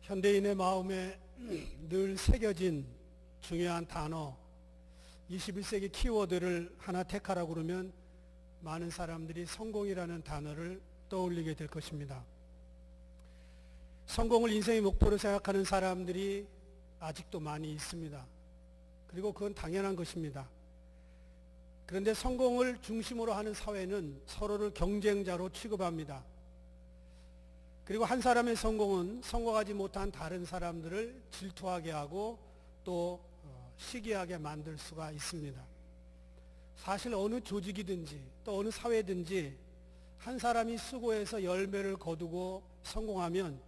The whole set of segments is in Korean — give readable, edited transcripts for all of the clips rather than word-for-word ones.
현대인의 마음에 늘 새겨진 중요한 단어, 21세기 키워드를 하나 택하라고 그러면 많은 사람들이 성공이라는 단어를 떠올리게 될 것입니다. 성공을 인생의 목표로 생각하는 사람들이 아직도 많이 있습니다. 그리고 그건 당연한 것입니다. 그런데 성공을 중심으로 하는 사회는 서로를 경쟁자로 취급합니다. 그리고 한 사람의 성공은 성공하지 못한 다른 사람들을 질투하게 하고 또 시기하게 만들 수가 있습니다. 사실 어느 조직이든지 또 어느 사회든지 한 사람이 수고해서 열매를 거두고 성공하면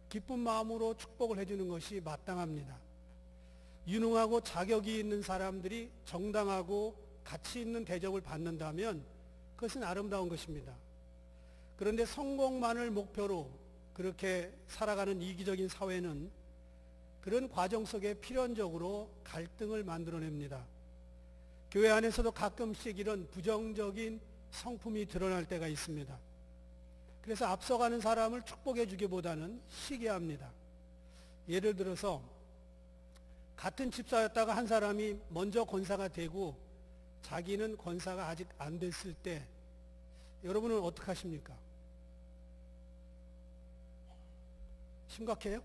기쁜 마음으로 축복을 해주는 것이 마땅합니다. 유능하고 자격이 있는 사람들이 정당하고 가치 있는 대접을 받는다면 그것은 아름다운 것입니다. 그런데 성공만을 목표로 그렇게 살아가는 이기적인 사회는 그런 과정 속에 필연적으로 갈등을 만들어냅니다. 교회 안에서도 가끔씩 이런 부정적인 성품이 드러날 때가 있습니다. 그래서 앞서가는 사람을 축복해 주기보다는 시기합니다. 예를 들어서 같은 집사였다가 한 사람이 먼저 권사가 되고 자기는 권사가 아직 안 됐을 때 여러분은 어떻게 하십니까? 심각해요?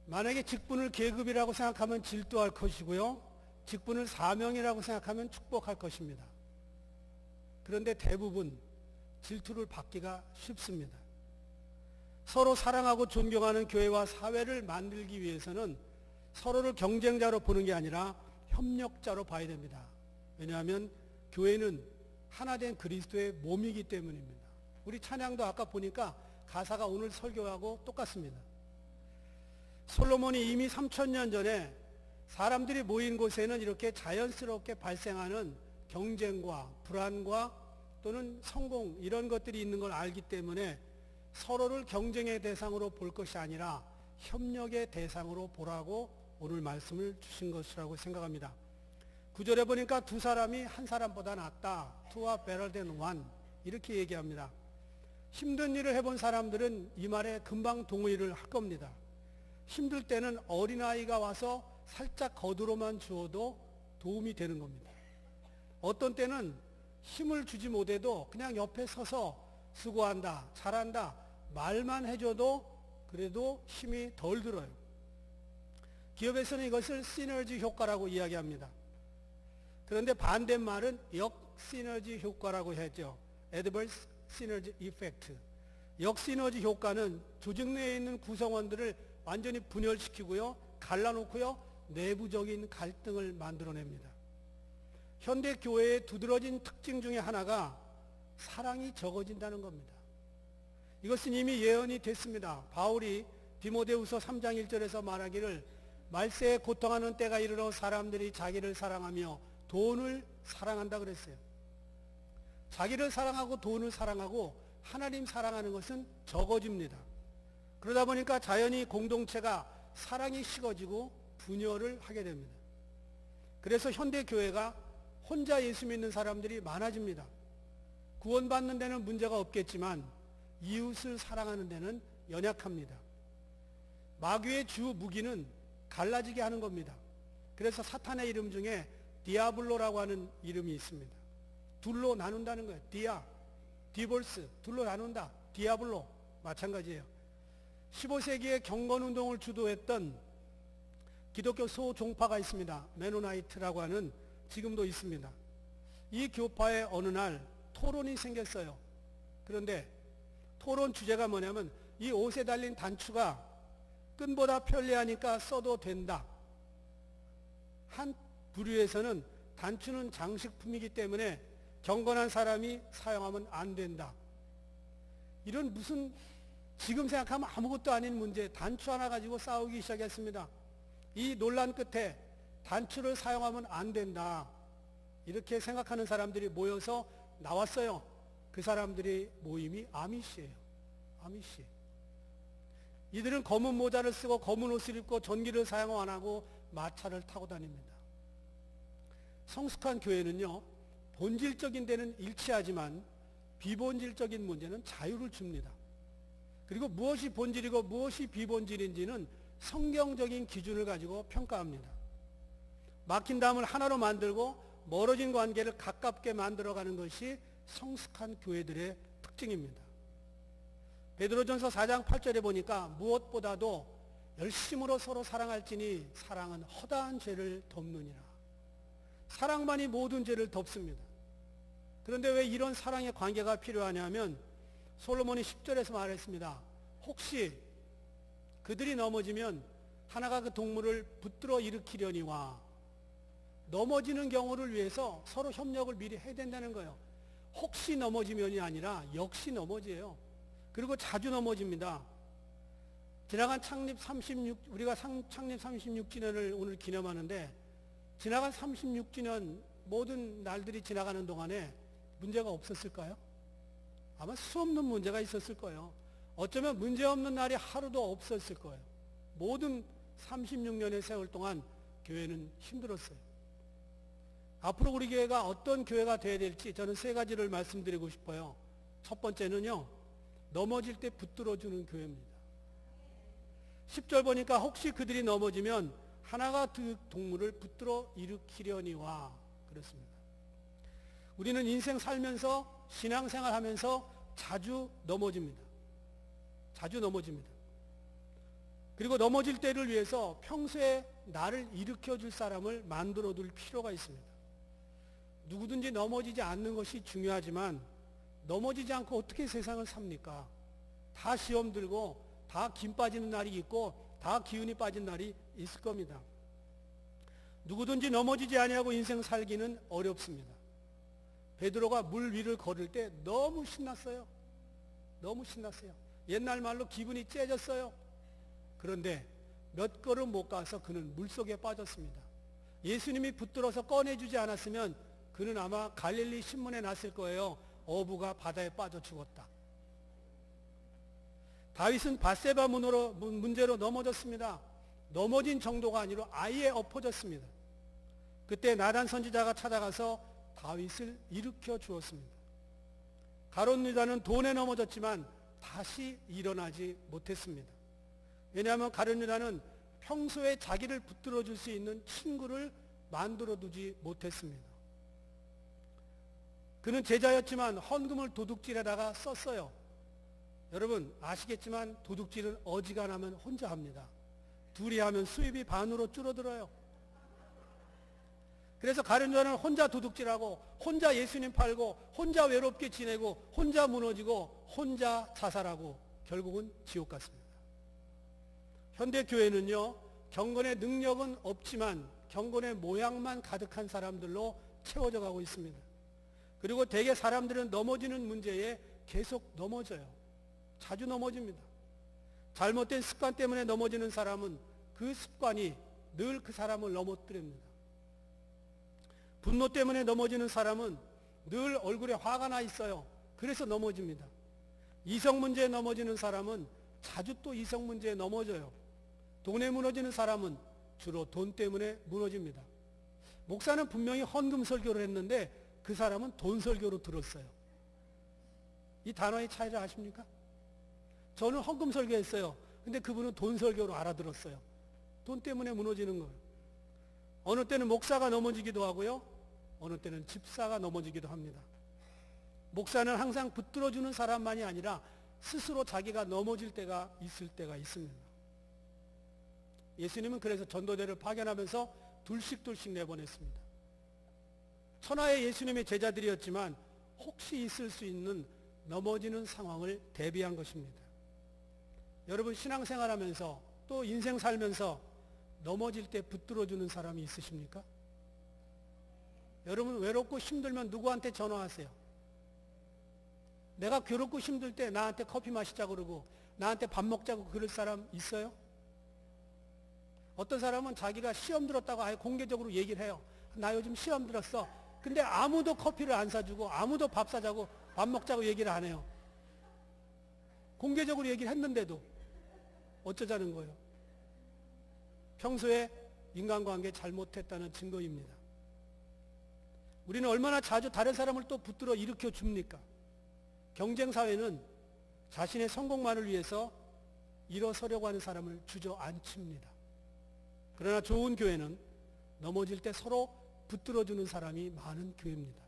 만약에 직분을 계급이라고 생각하면 질투할 것이고요. 직분을 사명이라고 생각하면 축복할 것입니다. 그런데 대부분 질투를 받기가 쉽습니다. 서로 사랑하고 존경하는 교회와 사회를 만들기 위해서는 서로를 경쟁자로 보는 게 아니라 협력자로 봐야 됩니다. 왜냐하면 교회는 하나된 그리스도의 몸이기 때문입니다. 우리 찬양도 아까 보니까 가사가 오늘 설교하고 똑같습니다. 솔로몬이 이미 3000년 전에 사람들이 모인 곳에는 이렇게 자연스럽게 발생하는 경쟁과 불안과 또는 성공 이런 것들이 있는 걸 알기 때문에 서로를 경쟁의 대상으로 볼 것이 아니라 협력의 대상으로 보라고 오늘 말씀을 주신 것이라고 생각합니다. 9절에 보니까 두 사람이 한 사람보다 낫다. Two are better than one. 이렇게 얘기합니다. 힘든 일을 해본 사람들은 이 말에 금방 동의를 할 겁니다. 힘들 때는 어린아이가 와서 살짝 거두로만 주어도 도움이 되는 겁니다. 어떤 때는 힘을 주지 못해도 그냥 옆에 서서 수고한다, 잘한다 말만 해줘도 그래도 힘이 덜 들어요. 기업에서는 이것을 시너지 효과라고 이야기합니다. 그런데 반대말은 역시너지 효과라고 했죠. Adverse Synergy Effect. 역시너지 효과는 조직 내에 있는 구성원들을 완전히 분열시키고요. 갈라놓고요. 내부적인 갈등을 만들어냅니다. 현대 교회의 두드러진 특징 중에 하나가 사랑이 적어진다는 겁니다. 이것은 이미 예언이 됐습니다. 바울이 디모데후서 3장 1절에서 말하기를 말세에 고통하는 때가 이르러 사람들이 자기를 사랑하며 돈을 사랑한다 그랬어요. 자기를 사랑하고 돈을 사랑하고 하나님 사랑하는 것은 적어집니다. 그러다 보니까 자연히 공동체가 사랑이 식어지고 분열을 하게 됩니다. 그래서 현대 교회가 혼자 예수 믿는 사람들이 많아집니다. 구원받는 데는 문제가 없겠지만 이웃을 사랑하는 데는 연약합니다. 마귀의 주 무기는 갈라지게 하는 겁니다. 그래서 사탄의 이름 중에 디아블로라고 하는 이름이 있습니다. 둘로 나눈다는 거예요. 디볼스, 둘로 나눈다. 디아블로, 마찬가지예요. 15세기에 경건운동을 주도했던 기독교 소종파가 있습니다. 메노나이트라고 하는 지금도 있습니다. 이 교파에 어느 날 토론이 생겼어요. 그런데 토론 주제가 뭐냐면 이 옷에 달린 단추가 끈보다 편리하니까 써도 된다. 한 부류에서는 단추는 장식품이기 때문에 경건한 사람이 사용하면 안 된다. 이런 무슨 지금 생각하면 아무것도 아닌 문제 단추 하나 가지고 싸우기 시작했습니다. 이 논란 끝에 단추를 사용하면 안 된다. 이렇게 생각하는 사람들이 모여서 나왔어요. 그 사람들의 모임이 아미시예요. 아미시. 이들은 검은 모자를 쓰고 검은 옷을 입고 전기를 사용 안 하고 마차를 타고 다닙니다. 성숙한 교회는요. 본질적인 데는 일치하지만 비본질적인 문제는 자유를 줍니다. 그리고 무엇이 본질이고 무엇이 비본질인지는 성경적인 기준을 가지고 평가합니다. 막힌 담을 하나로 만들고 멀어진 관계를 가깝게 만들어가는 것이 성숙한 교회들의 특징입니다. 베드로전서 4장 8절에 보니까 무엇보다도 열심으로 서로 사랑할지니 사랑은 허다한 죄를 덮느니라. 사랑만이 모든 죄를 덮습니다. 그런데 왜 이런 사랑의 관계가 필요하냐면 솔로몬이 10절에서 말했습니다. 혹시 그들이 넘어지면 하나가 그 동물을 붙들어 일으키려니와, 넘어지는 경우를 위해서 서로 협력을 미리 해야 된다는 거예요. 혹시 넘어지면이 아니라 역시 넘어져요. 그리고 자주 넘어집니다. 지나간 우리가 창립 36주년을 오늘 기념하는데, 지나간 36주년 모든 날들이 지나가는 동안에 문제가 없었을까요? 아마 수없는 문제가 있었을 거예요. 어쩌면 문제없는 날이 하루도 없었을 거예요. 모든 36년의 세월 동안 교회는 힘들었어요. 앞으로 우리 교회가 어떤 교회가 되어야 될지 저는 세 가지를 말씀드리고 싶어요. 첫 번째는요, 넘어질 때 붙들어주는 교회입니다. 10절 보니까 혹시 그들이 넘어지면 하나가 그 동물을 붙들어 일으키려니와 그렇습니다. 우리는 인생 살면서 신앙생활 하면서 자주 넘어집니다. 자주 넘어집니다. 그리고 넘어질 때를 위해서 평소에 나를 일으켜줄 사람을 만들어둘 필요가 있습니다. 누구든지 넘어지지 않는 것이 중요하지만 넘어지지 않고 어떻게 세상을 삽니까? 다 시험 들고 다 김 빠지는 날이 있고 다 기운이 빠진 날이 있을 겁니다. 누구든지 넘어지지 아니하고 인생 살기는 어렵습니다. 베드로가 물 위를 걸을 때 너무 신났어요. 너무 신났어요. 옛날 말로 기분이 째졌어요. 그런데 몇 걸음 못 가서 그는 물속에 빠졌습니다. 예수님이 붙들어서 꺼내주지 않았으면 그는 아마 갈릴리 신문에 났을 거예요. 어부가 바다에 빠져 죽었다. 다윗은 밧세바 문제로 넘어졌습니다. 넘어진 정도가 아니라 아예 엎어졌습니다. 그때 나단 선지자가 찾아가서 다윗을 일으켜 주었습니다. 가룟 유다는 돈에 넘어졌지만 다시 일어나지 못했습니다. 왜냐하면 가룟 유다는 평소에 자기를 붙들어 줄 수 있는 친구를 만들어 두지 못했습니다. 그는 제자였지만 헌금을 도둑질에다가 썼어요. 여러분 아시겠지만 도둑질은 어지간하면 혼자 합니다. 둘이 하면 수입이 반으로 줄어들어요. 그래서 가룟 유다는 혼자 도둑질하고 혼자 예수님 팔고 혼자 외롭게 지내고 혼자 무너지고 혼자 자살하고 결국은 지옥 갔습니다. 현대교회는요, 경건의 능력은 없지만 경건의 모양만 가득한 사람들로 채워져 가고 있습니다. 그리고 대개 사람들은 넘어지는 문제에 계속 넘어져요. 자주 넘어집니다. 잘못된 습관 때문에 넘어지는 사람은 그 습관이 늘 그 사람을 넘어뜨립니다. 분노 때문에 넘어지는 사람은 늘 얼굴에 화가 나 있어요. 그래서 넘어집니다. 이성 문제에 넘어지는 사람은 자주 또 이성 문제에 넘어져요. 돈에 무너지는 사람은 주로 돈 때문에 무너집니다. 목사는 분명히 헌금 설교를 했는데 그 사람은 돈 설교로 들었어요. 이 단어의 차이를 아십니까? 저는 헌금 설교했어요. 근데 그분은 돈 설교로 알아들었어요. 돈 때문에 무너지는 거예요. 어느 때는 목사가 넘어지기도 하고요. 어느 때는 집사가 넘어지기도 합니다. 목사는 항상 붙들어주는 사람만이 아니라 스스로 자기가 넘어질 때가 있을 때가 있습니다. 예수님은 그래서 전도대를 파견하면서 둘씩 내보냈습니다. 천하의 예수님의 제자들이었지만 혹시 있을 수 있는 넘어지는 상황을 대비한 것입니다. 여러분 신앙생활하면서 또 인생 살면서 넘어질 때 붙들어주는 사람이 있으십니까? 여러분 외롭고 힘들면 누구한테 전화하세요? 내가 괴롭고 힘들 때 나한테 커피 마시자고 그러고 나한테 밥 먹자고 그럴 사람 있어요? 어떤 사람은 자기가 시험 들었다고 아예 공개적으로 얘기를 해요. 나 요즘 시험 들었어. 근데 아무도 커피를 안 사주고 아무도 밥 사자고 밥 먹자고 얘기를 안 해요. 공개적으로 얘기를 했는데도 어쩌자는 거예요? 평소에 인간관계 잘못했다는 증거입니다. 우리는 얼마나 자주 다른 사람을 또 붙들어 일으켜 줍니까? 경쟁사회는 자신의 성공만을 위해서 일어서려고 하는 사람을 주저앉힙니다. 그러나 좋은 교회는 넘어질 때 서로 붙들어주는 사람이 많은 교회입니다.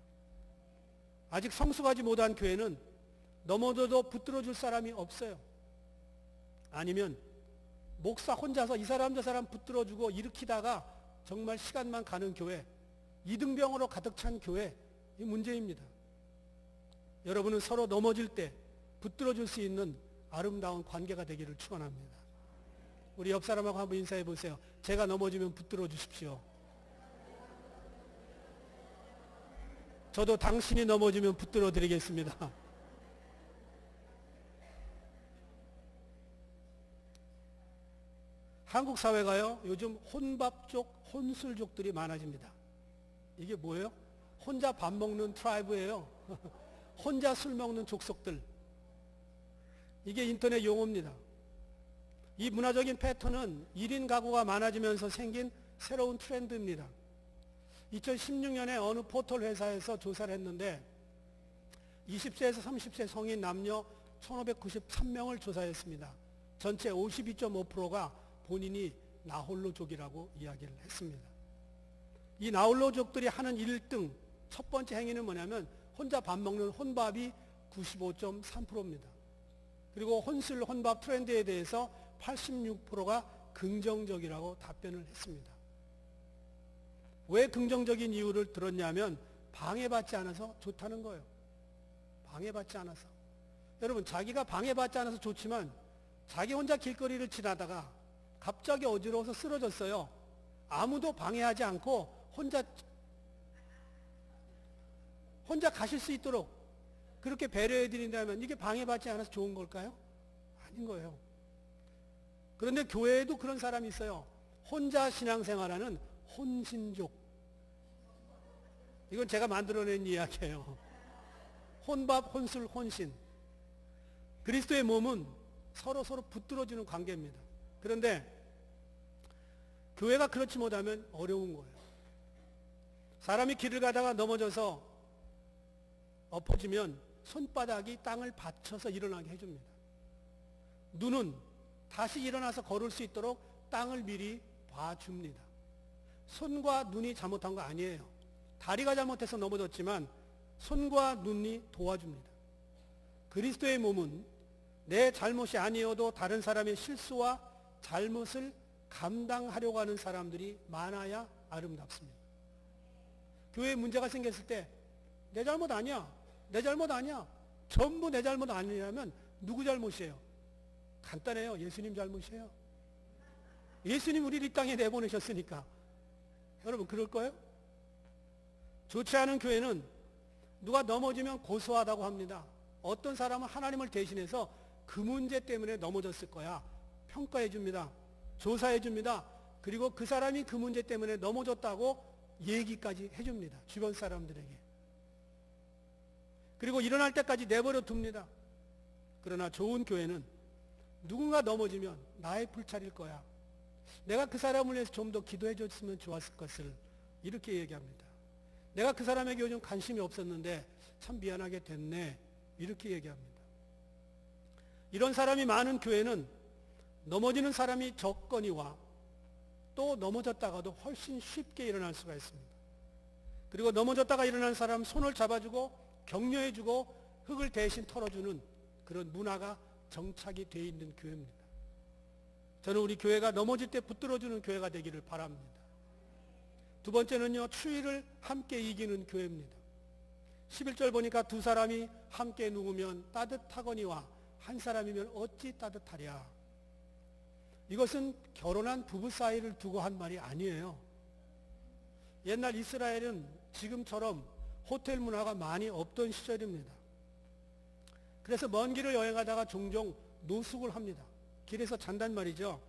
아직 성숙하지 못한 교회는 넘어져도 붙들어줄 사람이 없어요. 아니면 목사 혼자서 이 사람 저 사람 붙들어주고 일으키다가 정말 시간만 가는 교회, 이등병으로 가득 찬 교회, 이 문제입니다. 여러분은 서로 넘어질 때 붙들어줄 수 있는 아름다운 관계가 되기를 축원합니다. 우리 옆 사람하고 한번 인사해 보세요. 제가 넘어지면 붙들어 주십시오. 저도 당신이 넘어지면 붙들어 드리겠습니다. 한국 사회가요, 요즘 혼밥족, 혼술족들이 많아집니다. 이게 뭐예요? 혼자 밥 먹는 트라이브예요. 혼자 술 먹는 족속들. 이게 인터넷 용어입니다. 이 문화적인 패턴은 1인 가구가 많아지면서 생긴 새로운 트렌드입니다. 2016년에 어느 포털 회사에서 조사를 했는데 20세에서 30세 성인 남녀 1593명을 조사했습니다. 전체 52.5%가 본인이 나홀로족이라고 이야기를 했습니다. 이 나홀로족들이 하는 1등 첫 번째 행위는 뭐냐면 혼자 밥 먹는 혼밥이 95.3%입니다. 그리고 혼술, 혼밥 트렌드에 대해서 86%가 긍정적이라고 답변을 했습니다. 왜 긍정적인 이유를 들었냐면 방해받지 않아서 좋다는 거예요. 방해받지 않아서. 여러분, 자기가 방해받지 않아서 좋지만 자기 혼자 길거리를 지나다가 갑자기 어지러워서 쓰러졌어요. 아무도 방해하지 않고 혼자 가실 수 있도록 그렇게 배려해 드린다면 이게 방해받지 않아서 좋은 걸까요? 아닌 거예요. 그런데 교회에도 그런 사람이 있어요. 혼자 신앙생활하는 혼신족. 이건 제가 만들어낸 이야기예요. 혼밥, 혼술, 혼신. 그리스도의 몸은 서로 붙들어주는 관계입니다. 그런데 교회가 그렇지 못하면 어려운 거예요. 사람이 길을 가다가 넘어져서 엎어지면 손바닥이 땅을 받쳐서 일어나게 해줍니다. 눈은 다시 일어나서 걸을 수 있도록 땅을 미리 봐줍니다. 손과 눈이 잘못한 거 아니에요. 다리가 잘못해서 넘어졌지만 손과 눈이 도와줍니다. 그리스도의 몸은 내 잘못이 아니어도 다른 사람의 실수와 잘못을 감당하려고 하는 사람들이 많아야 아름답습니다. 교회에 문제가 생겼을 때 내 잘못 아니야. 내 잘못 아니야. 전부 내 잘못 아니라면 누구 잘못이에요? 간단해요. 예수님 잘못이에요. 예수님 우리를 이 땅에 내보내셨으니까. 여러분 그럴 거예요? 좋지 않은 교회는 누가 넘어지면 고소하다고 합니다. 어떤 사람은 하나님을 대신해서 그 문제 때문에 넘어졌을 거야. 평가해 줍니다. 조사해 줍니다. 그리고 그 사람이 그 문제 때문에 넘어졌다고 얘기까지 해줍니다. 주변 사람들에게. 그리고 일어날 때까지 내버려 둡니다. 그러나 좋은 교회는 누군가 넘어지면 나의 불찰일 거야. 내가 그 사람을 위해서 좀 더 기도해 줬으면 좋았을 것을 이렇게 얘기합니다. 내가 그 사람에게 요즘 관심이 없었는데 참 미안하게 됐네. 이렇게 얘기합니다. 이런 사람이 많은 교회는 넘어지는 사람이 적거니와 또 넘어졌다가도 훨씬 쉽게 일어날 수가 있습니다. 그리고 넘어졌다가 일어난 사람 손을 잡아주고 격려해주고 흙을 대신 털어주는 그런 문화가 정착이 되어 있는 교회입니다. 저는 우리 교회가 넘어질 때 붙들어주는 교회가 되기를 바랍니다. 두 번째는요, 추위를 함께 이기는 교회입니다. 11절 보니까 두 사람이 함께 누우면 따뜻하거니와 한 사람이면 어찌 따뜻하랴. 이것은 결혼한 부부 사이를 두고 한 말이 아니에요. 옛날 이스라엘은 지금처럼 호텔 문화가 많이 없던 시절입니다. 그래서 먼 길을 여행하다가 종종 노숙을 합니다. 길에서 잔단 말이죠.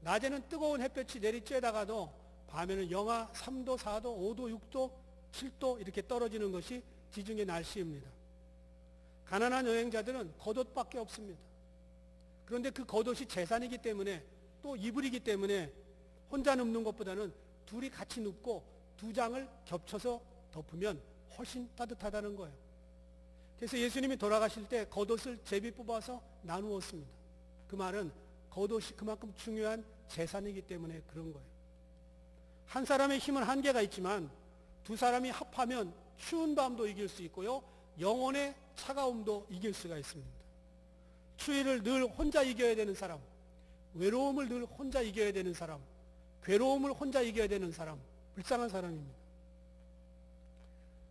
낮에는 뜨거운 햇볕이 내리쬐다가도 밤에는 영하 3도, 4도, 5도, 6도, 7도 이렇게 떨어지는 것이 지중해 날씨입니다. 가난한 여행자들은 겉옷밖에 없습니다. 그런데 그 겉옷이 재산이기 때문에 또 이불이기 때문에 혼자 눕는 것보다는 둘이 같이 눕고 두 장을 겹쳐서 덮으면 훨씬 따뜻하다는 거예요. 그래서 예수님이 돌아가실 때 겉옷을 제비 뽑아서 나누었습니다. 그 말은 겉옷이 그만큼 중요한 재산이기 때문에 그런 거예요. 한 사람의 힘은 한계가 있지만 두 사람이 합하면 추운 밤도 이길 수 있고요, 영혼의 차가움도 이길 수가 있습니다. 추위를 늘 혼자 이겨야 되는 사람, 외로움을 늘 혼자 이겨야 되는 사람, 괴로움을 혼자 이겨야 되는 사람, 불쌍한 사람입니다.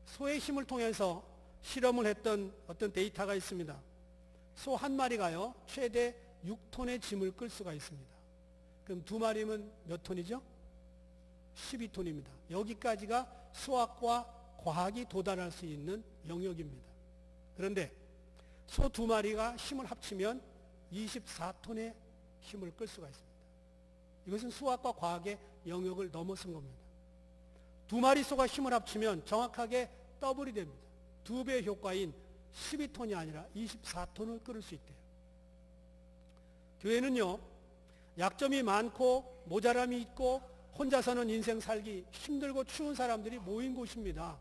소의 힘을 통해서 실험을 했던 어떤 데이터가 있습니다. 소 한 마리가요, 최대 6톤의 짐을 끌 수가 있습니다. 그럼 두 마리면 몇 톤이죠? 12톤입니다. 여기까지가 수학과 과학이 도달할 수 있는 영역입니다. 그런데 소 두 마리가 힘을 합치면 24톤의 힘을 끌 수가 있습니다. 이것은 수학과 과학의 영역을 넘어선 겁니다. 두 마리 소가 힘을 합치면 정확하게 더블이 됩니다. 두 배의 효과인 12톤이 아니라 24톤을 끌을 수 있대요. 교회는요, 약점이 많고 모자람이 있고 혼자서는 인생 살기 힘들고 추운 사람들이 모인 곳입니다.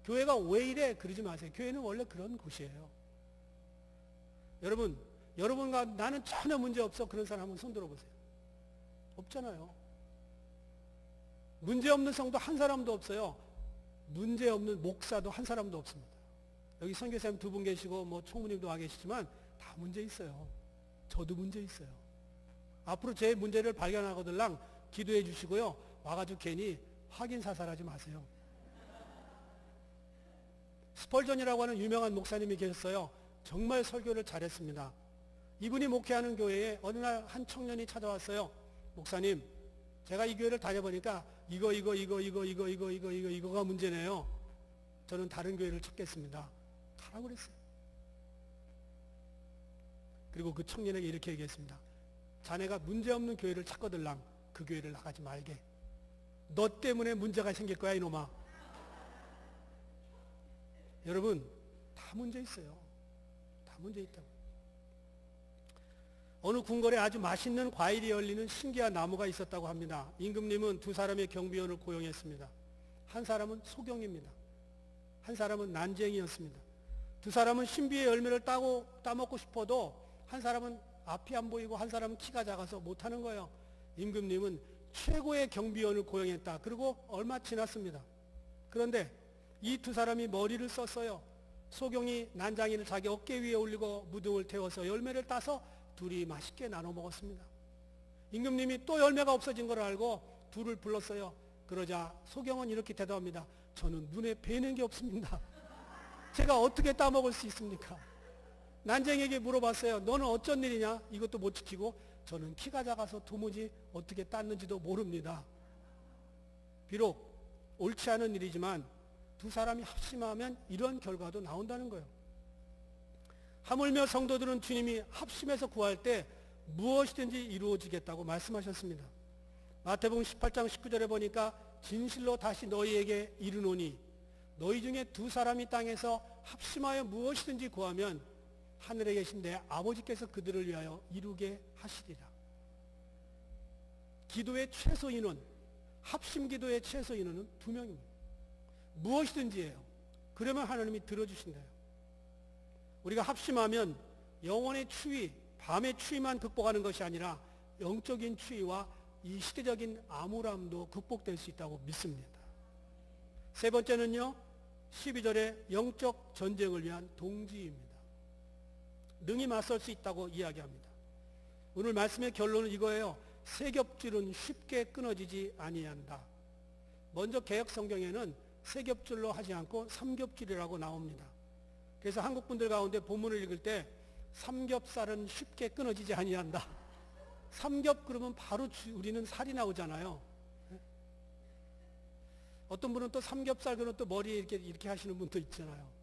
교회가 왜 이래? 그러지 마세요. 교회는 원래 그런 곳이에요. 여러분과 나는 전혀 문제 없어, 그런 사람 한번 손 들어보세요. 없잖아요. 문제 없는 성도 한 사람도 없어요. 문제 없는 목사도 한 사람도 없습니다. 여기 선교사님 두 분 계시고 뭐 총무님도 와 계시지만 다 문제 있어요. 저도 문제 있어요. 앞으로 제 문제를 발견하거들랑 기도해 주시고요, 와가지고 괜히 확인 사살하지 마세요. 스펄전이라고 하는 유명한 목사님이 계셨어요. 정말 설교를 잘했습니다. 이분이 목회하는 교회에 어느 날 한 청년이 찾아왔어요. 목사님, 제가 이 교회를 다녀보니까 이거가 문제네요. 저는 다른 교회를 찾겠습니다. 가라고 그랬어요. 그리고 그 청년에게 이렇게 얘기했습니다. 자네가 문제없는 교회를 찾거들랑 그 교회를 나가지 말게. 너 때문에 문제가 생길 거야, 이놈아. 여러분, 다 문제 있어요. 다 문제 있다고. 어느 궁궐에 아주 맛있는 과일이 열리는 신기한 나무가 있었다고 합니다. 임금님은 두 사람의 경비원을 고용했습니다. 한 사람은 소경입니다. 한 사람은 난쟁이였습니다. 두 사람은 신비의 열매를 따먹고 싶어도 한 사람은 앞이 안 보이고 한 사람은 키가 작아서 못하는 거예요. 임금님은 최고의 경비원을 고용했다. 그리고 얼마 지났습니다. 그런데 이 두 사람이 머리를 썼어요. 소경이 난장이를 자기 어깨 위에 올리고 무등을 태워서 열매를 따서 둘이 맛있게 나눠 먹었습니다. 임금님이 또 열매가 없어진 걸 알고 둘을 불렀어요. 그러자 소경은 이렇게 대답합니다. 저는 눈에 뵈는 게 없습니다. 제가 어떻게 따먹을 수 있습니까? 난쟁이에게 물어봤어요. 너는 어쩐 일이냐? 이것도 못 지키고 저는 키가 작아서 도무지 어떻게 땄는지도 모릅니다. 비록 옳지 않은 일이지만 두 사람이 합심하면 이런 결과도 나온다는 거예요. 하물며 성도들은 주님이 합심해서 구할 때 무엇이든지 이루어지겠다고 말씀하셨습니다. 마태복음 18장 19절에 보니까 진실로 다시 너희에게 이르노니 너희 중에 두 사람이 땅에서 합심하여 무엇이든지 구하면 하늘에 계신 내 아버지께서 그들을 위하여 이루게 하시리라. 기도의 최소 인원, 합심 기도의 최소 인원은 2명입니다. 무엇이든지예요. 그러면 하나님이 들어주신대요. 우리가 합심하면 영혼의 추위, 밤의 추위만 극복하는 것이 아니라 영적인 추위와 이 시대적인 암울함도 극복될 수 있다고 믿습니다. 세 번째는요, 12절에 영적 전쟁을 위한 동지입니다. 능히 맞설 수 있다고 이야기합니다. 오늘 말씀의 결론은 이거예요. 세 겹줄은 쉽게 끊어지지 아니한다. 먼저 개역 성경에는 세 겹줄로 하지 않고 3겹줄이라고 나옵니다. 그래서 한국 분들 가운데 본문을 읽을 때 삼겹살은 쉽게 끊어지지 아니한다. 삼겹 그러면 바로 우리는 살이 나오잖아요. 어떤 분은 또 삼겹살 그러면 또 머리에 이렇게 하시는 분도 있잖아요.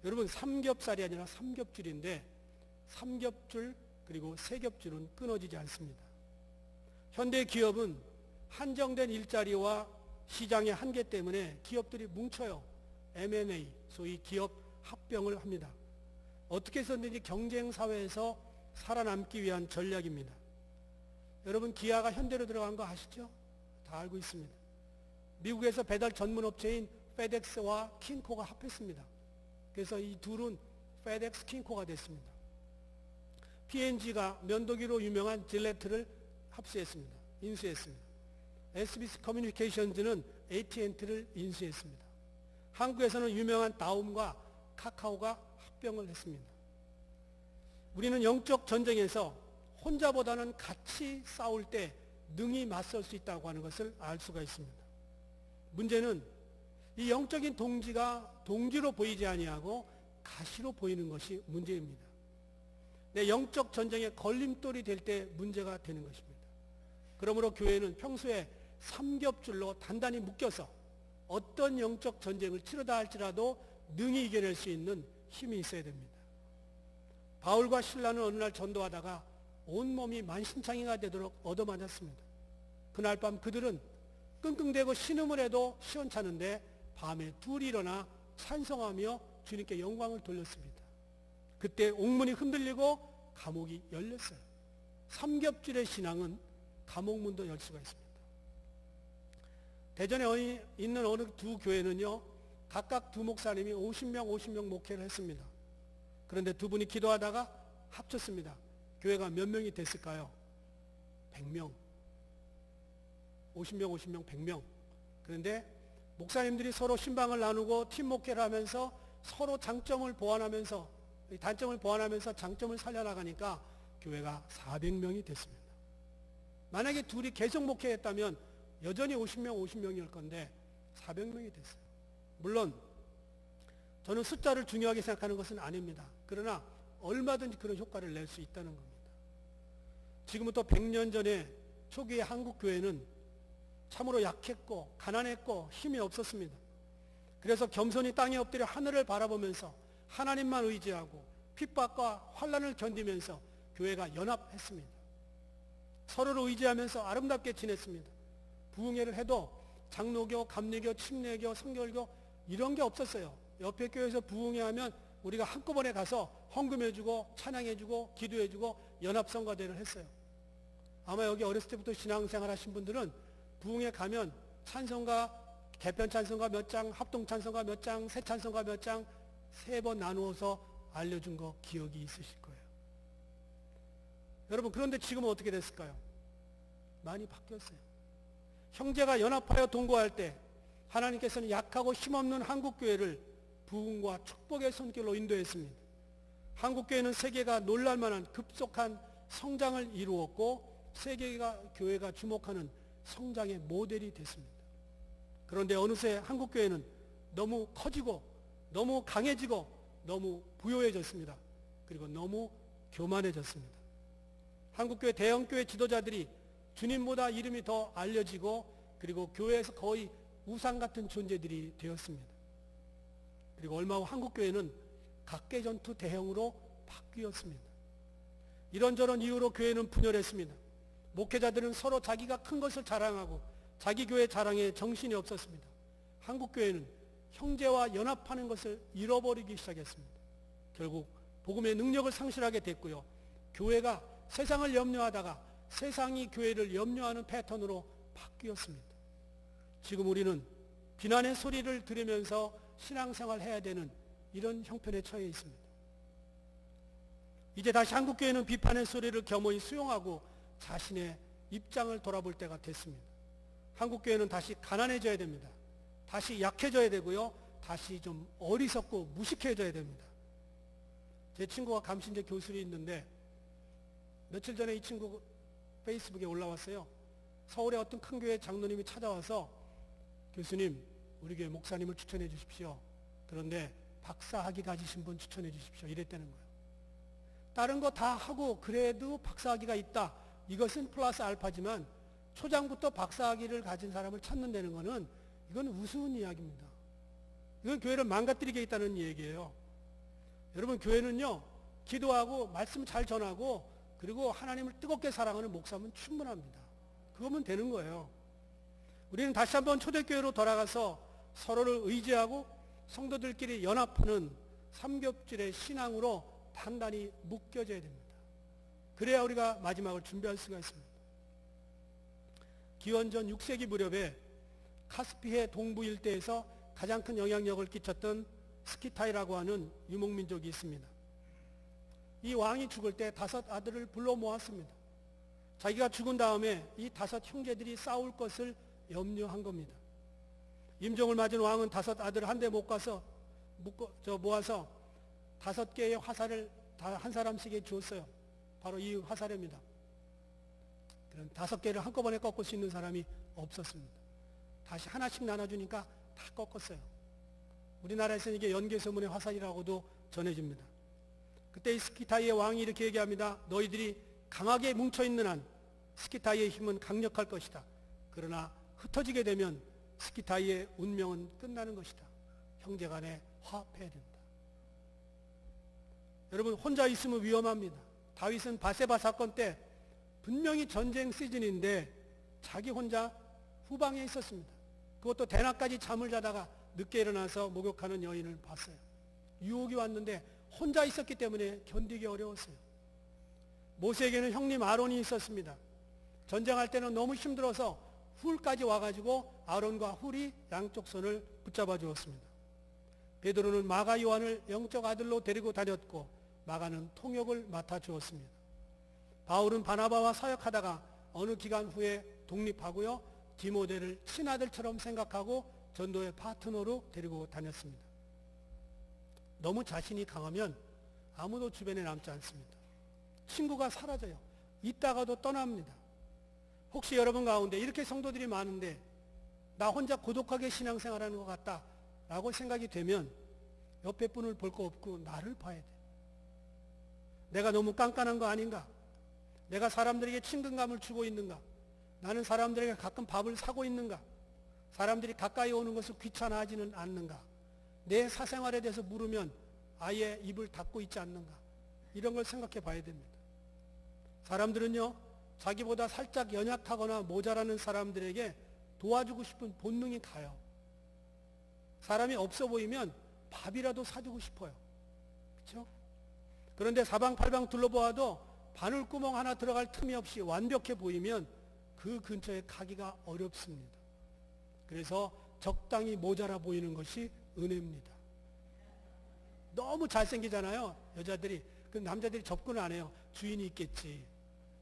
여러분, 삼겹살이 아니라 삼겹줄인데 삼겹줄 그리고 세 겹줄은 끊어지지 않습니다. 현대 기업은 한정된 일자리와 시장의 한계 때문에 기업들이 뭉쳐요. M&A, 소위 기업 합병을 합니다. 어떻게 해서든지 경쟁사회에서 살아남기 위한 전략입니다. 여러분, 기아가 현대로 들어간 거 아시죠? 다 알고 있습니다. 미국에서 배달 전문 업체인 페덱스와 킹코가 합했습니다. 그래서 이 둘은 FedEx 킹코가 됐습니다. P&G가 면도기로 유명한 질레트를 합수했습니다. 인수했습니다. SBC 커뮤니케이션즈는 AT&T를 인수했습니다. 한국에서는 유명한 다움과 카카오가 합병을 했습니다. 우리는 영적 전쟁에서 혼자보다는 같이 싸울 때 능히 맞설 수 있다고 하는 것을 알 수가 있습니다. 문제는 이 영적인 동지가 동지로 보이지 아니하고 가시로 보이는 것이 문제입니다. 내 영적 전쟁의 걸림돌이 될 때 문제가 되는 것입니다. 그러므로 교회는 평소에 삼겹줄로 단단히 묶여서 어떤 영적 전쟁을 치르다 할지라도 능히 이겨낼 수 있는 힘이 있어야 됩니다. 바울과 실라는 어느 날 전도하다가 온몸이 만신창이가 되도록 얻어맞았습니다. 그날 밤 그들은 끙끙대고 신음을 해도 시원찮은데 밤에 둘이 일어나 찬송하며 주님께 영광을 돌렸습니다. 그때 옥문이 흔들리고 감옥이 열렸어요. 삼겹줄의 신앙은 감옥문도 열 수가 있습니다. 대전에 있는 어느 두 교회는요, 각각 두 목사님이 50명 목회를 했습니다. 그런데 두 분이 기도하다가 합쳤습니다. 교회가 몇 명이 됐을까요? 100명. 50명, 100명. 그런데 목사님들이 서로 신방을 나누고 팀 목회를 하면서 서로 장점을 보완하면서, 단점을 보완하면서 장점을 살려나가니까 교회가 400명이 됐습니다. 만약에 둘이 계속 목회했다면 여전히 50명일 건데 400명이 됐어요. 물론 저는 숫자를 중요하게 생각하는 것은 아닙니다. 그러나 얼마든지 그런 효과를 낼 수 있다는 겁니다. 지금부터 100년 전에 초기의 한국 교회는 참으로 약했고 가난했고 힘이 없었습니다. 그래서 겸손히 땅에 엎드려 하늘을 바라보면서 하나님만 의지하고 핍박과 환난을 견디면서 교회가 연합했습니다. 서로를 의지하면서 아름답게 지냈습니다. 부흥회를 해도 장로교, 감리교, 침례교, 성결교 이런 게 없었어요. 옆에 교회에서 부흥회 하면 우리가 한꺼번에 가서 헌금해주고 찬양해주고 기도해주고 연합성가대를 했어요. 아마 여기 어렸을 때부터 신앙생활 하신 분들은 부흥회 가면 찬송가, 개편 찬송가 몇 장, 합동 찬송가 몇 장, 새 찬송가 몇 장, 3번 나누어서 알려준 거 기억이 있으실 거예요. 여러분, 그런데 지금은 어떻게 됐을까요? 많이 바뀌었어요. 형제가 연합하여 동거할 때 하나님께서는 약하고 힘없는 한국교회를 부흥과 축복의 손길로 인도했습니다. 한국교회는 세계가 놀랄만한 급속한 성장을 이루었고 세계가 교회가 주목하는 성장의 모델이 됐습니다. 그런데 어느새 한국교회는 너무 커지고 너무 강해지고 너무 부요해졌습니다. 그리고 너무 교만해졌습니다. 한국교회 대형교회 지도자들이 주님보다 이름이 더 알려지고 그리고 교회에서 거의 우상 같은 존재들이 되었습니다. 그리고 얼마 후 한국교회는 각계전투 대형으로 바뀌었습니다. 이런저런 이유로 교회는 분열했습니다. 목회자들은 서로 자기가 큰 것을 자랑하고 자기 교회 자랑에 정신이 없었습니다. 한국교회는 형제와 연합하는 것을 잃어버리기 시작했습니다. 결국 복음의 능력을 상실하게 됐고요. 교회가 세상을 염려하다가 세상이 교회를 염려하는 패턴으로 바뀌었습니다. 지금 우리는 비난의 소리를 들으면서 신앙생활을 해야 되는 이런 형편에 처해 있습니다. 이제 다시 한국교회는 비판의 소리를 겸허히 수용하고 자신의 입장을 돌아볼 때가 됐습니다. 한국교회는 다시 가난해져야 됩니다. 다시 약해져야 되고요. 다시 좀 어리석고 무식해져야 됩니다. 제 친구가 감신제 교수로 있는데 며칠 전에 이 친구 페이스북에 올라왔어요. 서울의 어떤 큰 교회 장로님이 찾아와서 교수님, 우리 교회 목사님을 추천해 주십시오. 그런데 박사학위 가지신 분 추천해 주십시오. 이랬다는 거예요. 다른 거 다 하고 그래도 박사학위가 있다. 이것은 플러스 알파지만 초장부터 박사학위를 가진 사람을 찾는다는 것은 이건 우스운 이야기입니다. 이건 교회를 망가뜨리게 있다는 얘기예요. 여러분, 교회는요, 기도하고 말씀 잘 전하고 그리고 하나님을 뜨겁게 사랑하는 목사면 충분합니다. 그거면 되는 거예요. 우리는 다시 한번 초대교회로 돌아가서 서로를 의지하고 성도들끼리 연합하는 삼겹줄의 신앙으로 단단히 묶여져야 됩니다. 그래야 우리가 마지막을 준비할 수가 있습니다. 기원전 6세기 무렵에 카스피해 동부 일대에서 가장 큰 영향력을 끼쳤던 스키타이라고 하는 유목민족이 있습니다. 이 왕이 죽을 때 5 아들을 불러 모았습니다. 자기가 죽은 다음에 이 5 형제들이 싸울 것을 염려한 겁니다. 임종을 맞은 왕은 5 아들 한데 못 가서 모아서 5개의 화살을 다 한 사람씩에 주었어요. 바로 이 화살입니다. 그런 5개를 한꺼번에 꺾을 수 있는 사람이 없었습니다. 다시 하나씩 나눠주니까 다 꺾었어요. 우리나라에서는 이게 연개소문의 화살이라고도 전해집니다. 그때 이 스키타이의 왕이 이렇게 얘기합니다. 너희들이 강하게 뭉쳐있는 한 스키타이의 힘은 강력할 것이다. 그러나 흩어지게 되면 스키타이의 운명은 끝나는 것이다. 형제간에 화합해야 된다. 여러분, 혼자 있으면 위험합니다. 다윗은 바세바 사건 때 분명히 전쟁 시즌인데 자기 혼자 후방에 있었습니다. 그것도 대낮까지 잠을 자다가 늦게 일어나서 목욕하는 여인을 봤어요. 유혹이 왔는데 혼자 있었기 때문에 견디기 어려웠어요. 모세에게는 형님 아론이 있었습니다. 전쟁할 때는 너무 힘들어서 훌까지 와가지고 아론과 훌이 양쪽 손을 붙잡아 주었습니다. 베드로는 마가 요한을 영적 아들로 데리고 다녔고 마가는 통역을 맡아 주었습니다. 바울은 바나바와 사역하다가 어느 기간 후에 독립하고요, 디모데를 친아들처럼 생각하고 전도의 파트너로 데리고 다녔습니다. 너무 자신이 강하면 아무도 주변에 남지 않습니다. 친구가 사라져요. 있다가도 떠납니다. 혹시 여러분 가운데 이렇게 성도들이 많은데 나 혼자 고독하게 신앙생활하는 것 같다 라고 생각이 되면 옆에 분을 볼 거 없고 나를 봐야 돼. 내가 너무 깐깐한 거 아닌가? 내가 사람들에게 친근감을 주고 있는가? 나는 사람들에게 가끔 밥을 사고 있는가? 사람들이 가까이 오는 것을 귀찮아하지는 않는가? 내 사생활에 대해서 물으면 아예 입을 닫고 있지 않는가? 이런 걸 생각해 봐야 됩니다. 사람들은요, 자기보다 살짝 연약하거나 모자라는 사람들에게 도와주고 싶은 본능이 가요. 사람이 없어 보이면 밥이라도 사주고 싶어요. 그렇죠? 그런데 사방팔방 둘러보아도 바늘구멍 하나 들어갈 틈이 없이 완벽해 보이면 그 근처에 가기가 어렵습니다. 그래서 적당히 모자라 보이는 것이 은혜입니다. 너무 잘생기잖아요, 여자들이. 그 남자들이 접근을 안 해요. 주인이 있겠지.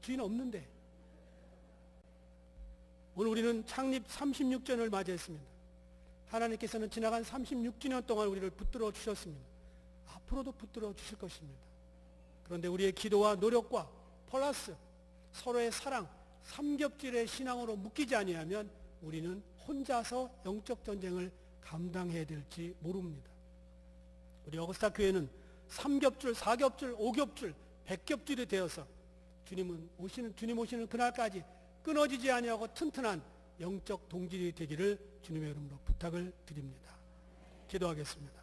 주인 없는데. 오늘 우리는 창립 36주년을 맞이했습니다. 하나님께서는 지나간 36주년 동안 우리를 붙들어 주셨습니다. 앞으로도 붙들어 주실 것입니다. 그런데 우리의 기도와 노력과 플러스 서로의 사랑, 삼겹질의 신앙으로 묶이지 아니하면 우리는 혼자서 영적 전쟁을 감당해야 될지 모릅니다. 우리 어거스타 교회는 3겹줄, 4겹줄, 5겹줄, 100겹줄이 되어서 주님 오시는 그날까지 끊어지지 아니하고 튼튼한 영적 동질이 되기를 주님의 이름으로 부탁을 드립니다. 기도하겠습니다.